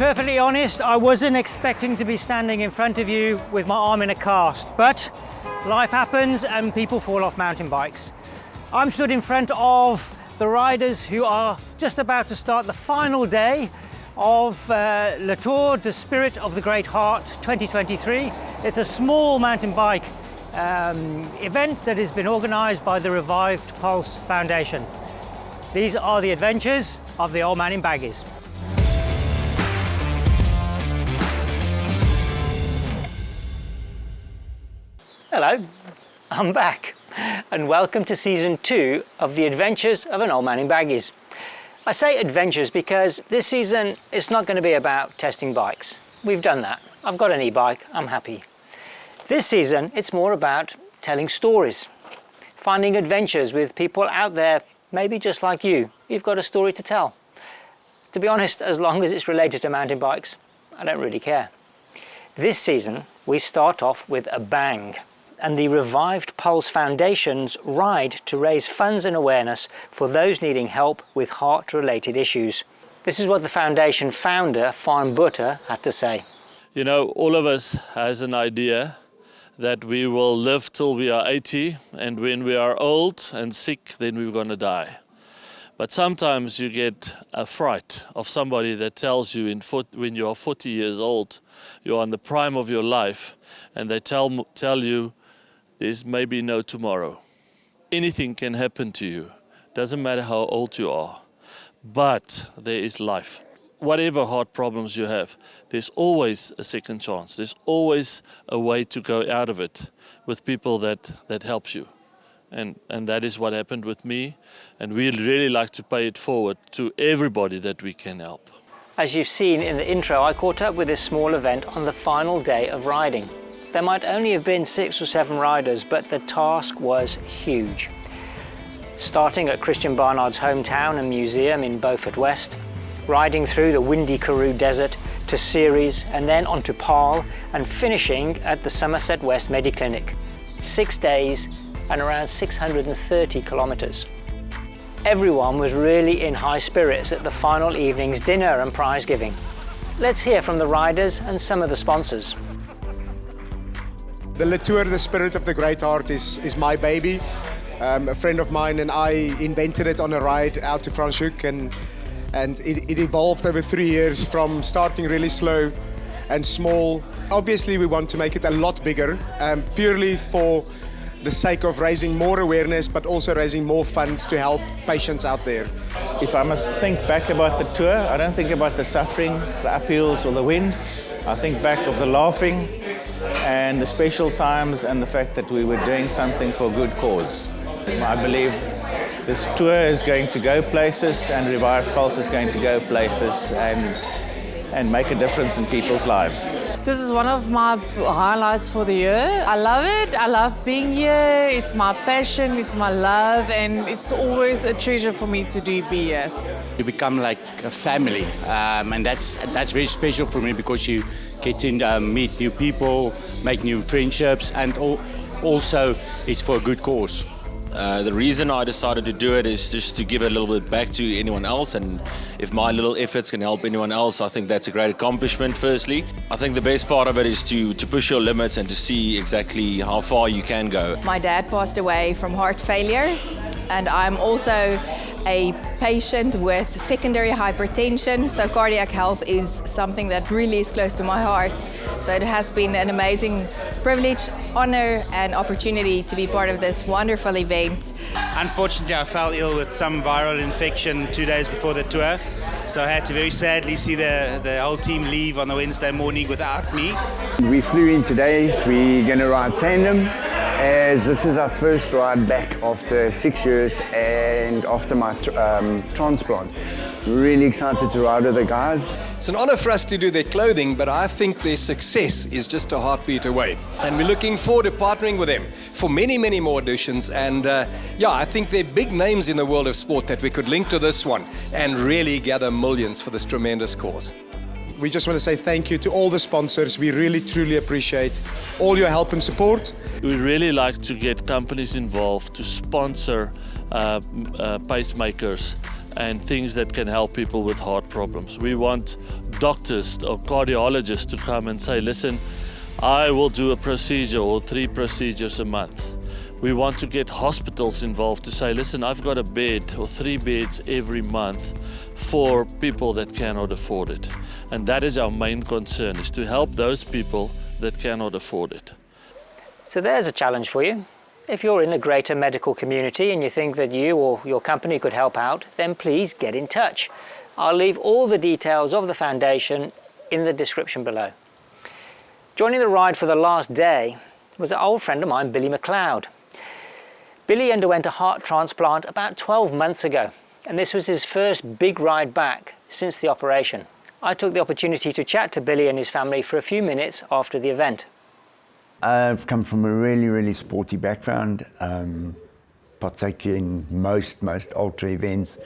perfectly honest, I wasn't expecting to be standing in front of you with my arm in a cast, but life happens and people fall off mountain bikes. I'm stood in front of the riders who are just about to start the final day of Le Tour de Spirit of the Great Heart 2023. It's a small mountain bike event that has been organised by the Revived Pulse Foundation. These are the adventures of the Oldmaninbaggies. Hello, I'm back, and welcome to season 2 of the Adventures of an Oldmaninbaggies. I say adventures because this season it's not going to be about testing bikes. We've done that. I've got an e-bike, I'm happy. This season it's more about telling stories, finding adventures with people out there, maybe just like you. You've got a story to tell. To be honest, as long as it's related to mountain bikes, I don't really care. This season we start off with a bang, and the Revived Pulse Foundation's ride to raise funds and awareness for those needing help with heart-related issues. This is what the foundation founder, Faan, had to say. You know, all of us has an idea that we will live till we are 80, and when we are old and sick, then we're going to die. But sometimes you get a fright of somebody that tells you when you're 40 years old, you're on the prime of your life, and they tell you there's maybe no tomorrow. Anything can happen to you. Doesn't matter how old you are, but there is life. Whatever heart problems you have, there's always a second chance. There's always a way to go out of it with people that helps you. And that is what happened with me. And we'd really like to pay it forward to everybody that we can help. As you've seen in the intro, I caught up with this small event on the final day of riding. There might only have been 6 or 7 riders, but the task was huge. Starting at Christiaan Barnard's hometown and museum in Beaufort West, riding through the windy Karoo desert to Ceres and then on to Paarl, and finishing at the Somerset West Mediclinic. 6 days and around 630 kilometres. Everyone was really in high spirits at the final evening's dinner and prize giving. Let's hear from the riders and some of the sponsors. The Le Tour, the Spirit of the Great Heart, is my baby. A friend of mine and I invented it on a ride out to Franschhoek, and it evolved over 3 years from starting really slow and small. Obviously we want to make it a lot bigger, purely for the sake of raising more awareness, but also raising more funds to help patients out there. If I must think back about the tour, I don't think about the suffering, the uphills or the wind. I think back of the laughing and the special times and the fact that we were doing something for a good cause. I believe this tour is going to go places, and Revived Pulse is going to go places and make a difference in people's lives. This is one of my highlights for the year. I love it. I love being here. It's my passion, it's my love, and it's always a treasure for me to be here. You become like a family, and that's very special for me because you get to meet new people, make new friendships, and also it's for a good cause. The reason I decided to do it is just to give a little bit back to anyone else, and if my little efforts can help anyone else, I think that's a great accomplishment. Firstly, I think the best part of it is to push your limits and to see exactly how far you can go. My dad passed away from heart failure, and I'm also a patient with secondary hypertension, so cardiac health is something that really is close to my heart. So it has been an amazing privilege, honor and opportunity to be part of this wonderful event. Unfortunately, I fell ill with some viral infection 2 days before the tour, so I had to very sadly see the whole team leave on the Wednesday morning without me. We flew in today. We're going to ride tandem, as this is our first ride back after 6 years and after my transplant. Really excited to ride with the guys. It's an honor for us to do their clothing, but I think their success is just a heartbeat away. And we're looking forward to partnering with them for many, many more editions. And I think they're big names in the world of sport that we could link to this one and really gather millions for this tremendous cause. We just want to say thank you to all the sponsors. We really, truly appreciate all your help and support. We really like to get companies involved to sponsor pacemakers and things that can help people with heart problems. We want doctors or cardiologists to come and say, listen, I will do a procedure or 3 procedures a month. We want to get hospitals involved to say, listen, I've got a bed or 3 beds every month for people that cannot afford it. And that is our main concern, is to help those people that cannot afford it. So there's a challenge for you. If you're in the greater medical community and you think that you or your company could help out, then please get in touch. I'll leave all the details of the foundation in the description below. Joining the ride for the last day was an old friend of mine, Billy Macleod. Billy underwent a heart transplant about 12 months ago, and this was his first big ride back since the operation. I took the opportunity to chat to Billy and his family for a few minutes after the event. I've come from a really sporty background, particularly in most ultra events,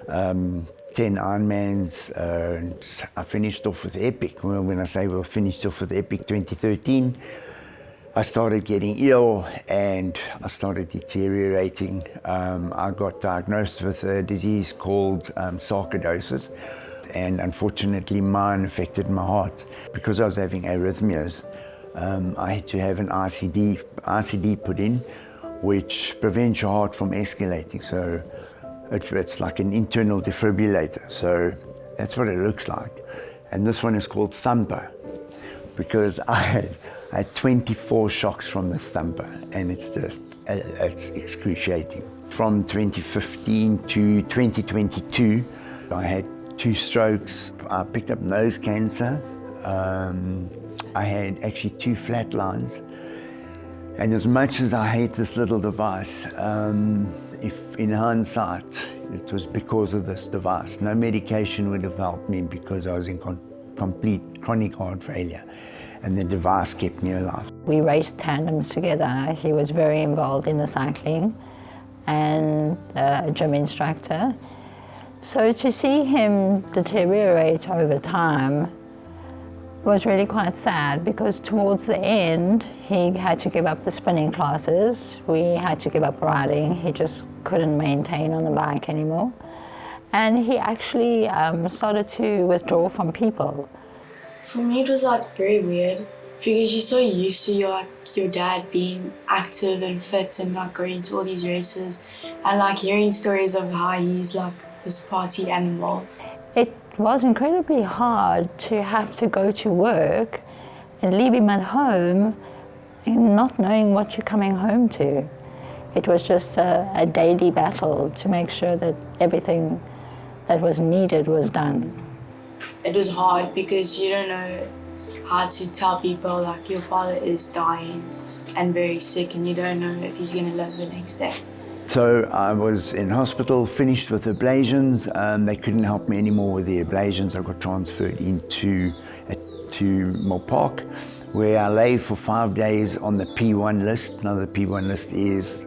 10 Ironmans. I finished off with Epic. Well, when I say we finished off with Epic 2013, I started getting ill and I started deteriorating. I got diagnosed with a disease called sarcoidosis, and unfortunately mine affected my heart. Because I was having arrhythmias, I had to have an RCD put in, which prevents your heart from escalating. So it's like an internal defibrillator. So that's what it looks like. And this one is called Thumper, because I had 24 shocks from this thumper, and it's excruciating. From 2015 to 2022, I had 2 strokes. I picked up nose cancer. I had actually 2 flat lines. And as much as I hate this little device, if in hindsight, it was because of this device. No medication would have helped me because I was in complete chronic heart failure, and the device kept me alive. We raced tandems together. He was very involved in the cycling and a gym instructor. So to see him deteriorate over time was really quite sad, because towards the end he had to give up the spinning classes. We had to give up riding. He just couldn't maintain on the bike anymore. And he actually started to withdraw from people. For me, it was like very weird, because you're so used to your dad being active and fit and like going to all these races, and like hearing stories of how he's like this party animal. It was incredibly hard to have to go to work and leave him at home and not knowing what you're coming home to. It was just a daily battle to make sure that everything that was needed was done. It was hard because you don't know how to tell people like your father is dying and very sick, and you don't know if he's going to live the next day. So I was in hospital, finished with ablations. They couldn't help me anymore with the ablations. I got transferred to Park, where I lay for 5 days on the P1 list. Now the P1 list is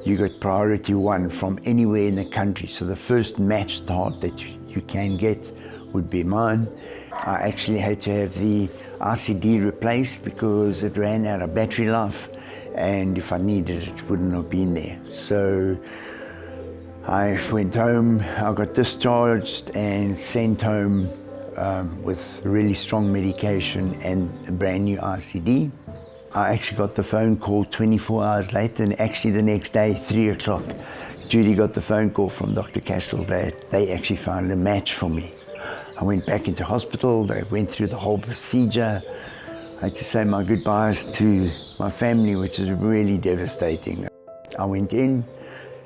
you got priority 1 from anywhere in the country. So the first matched heart that you can get would be mine. I actually had to have the RCD replaced because it ran out of battery life, and if I needed it, it wouldn't have been there. So I went home, I got discharged and sent home with really strong medication and a brand new RCD. I actually got the phone call 24 hours later, and actually the next day, 3 o'clock, Judy got the phone call from Dr. Castle that they actually found a match for me. I went back into hospital, they went through the whole procedure. I had to say my goodbyes to my family, which is really devastating. I went in,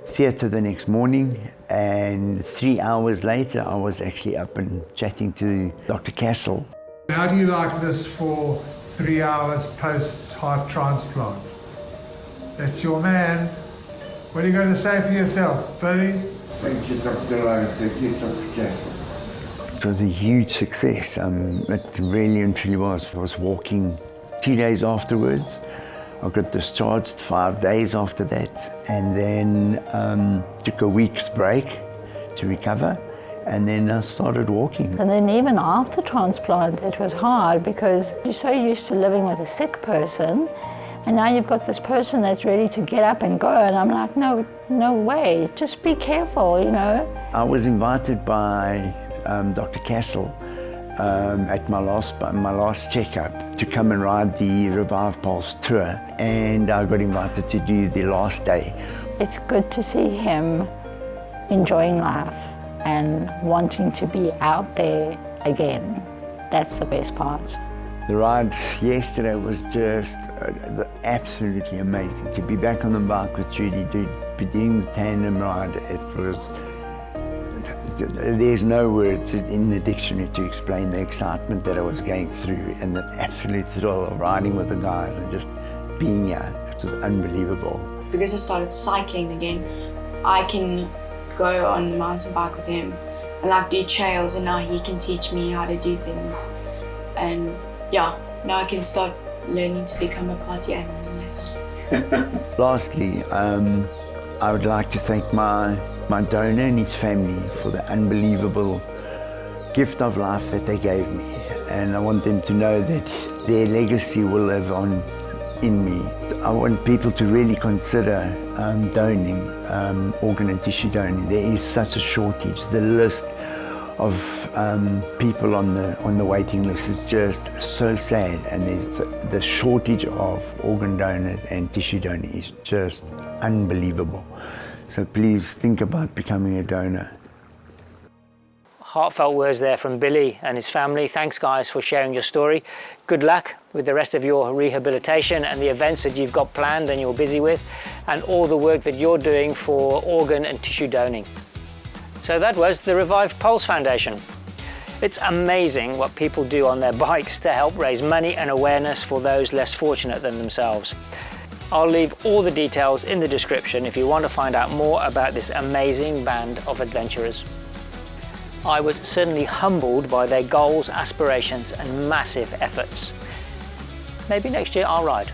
theatre the next morning, and 3 hours later I was actually up and chatting to Dr. Castle. How do you like this for 3 hours post-heart transplant? That's your man. What are you going to say for yourself, Billy? Thank you, Dr. Ryan. Thank you, Dr. Castle. It was a huge success. It really and truly was. I was walking 2 days afterwards. I got discharged 5 days after that, and then took a week's break to recover, and then I started walking. And then even after transplant, it was hard because you're so used to living with a sick person, And now you've got this person that's ready to get up and go, and I'm like, no way, just be careful, you know. I was invited by Dr. Castle at my last checkup to come and ride the Revive Pulse tour, and I got invited to do the last day. It's good to see him enjoying life and wanting to be out there again. That's the best part. The ride yesterday was just absolutely amazing. To be back on the bike with Judy, be doing the tandem ride, it was, there's no words in the dictionary to explain the excitement that I was going through and the absolute thrill of riding with the guys and just being here. It was unbelievable. Because I started cycling again, I can go on the mountain bike with him and like do trails, and now he can teach me how to do things. And yeah, now I can start learning to become a party animal myself. Lastly, I would like to thank my donor and his family for the unbelievable gift of life that they gave me. And I want them to know that their legacy will live on in me. I want people to really consider donating, organ and tissue donating. There is such a shortage. The list of people on the waiting list is just so sad, and there's the shortage of organ donors and tissue donors is just unbelievable. So please think about becoming a donor. Heartfelt words there from Billy and his family. Thanks guys for sharing your story. Good luck with the rest of your rehabilitation and the events that you've got planned and you're busy with, and all the work that you're doing for organ and tissue donating. So that was the Revive Pulse Foundation. It's amazing what people do on their bikes to help raise money and awareness for those less fortunate than themselves. I'll leave all the details in the description if you want to find out more about this amazing band of adventurers. I was certainly humbled by their goals, aspirations and massive efforts. Maybe next year I'll ride.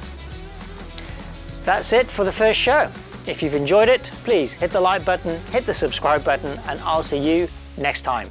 That's it for the first show. If you've enjoyed it, please hit the like button, hit the subscribe button, and I'll see you next time.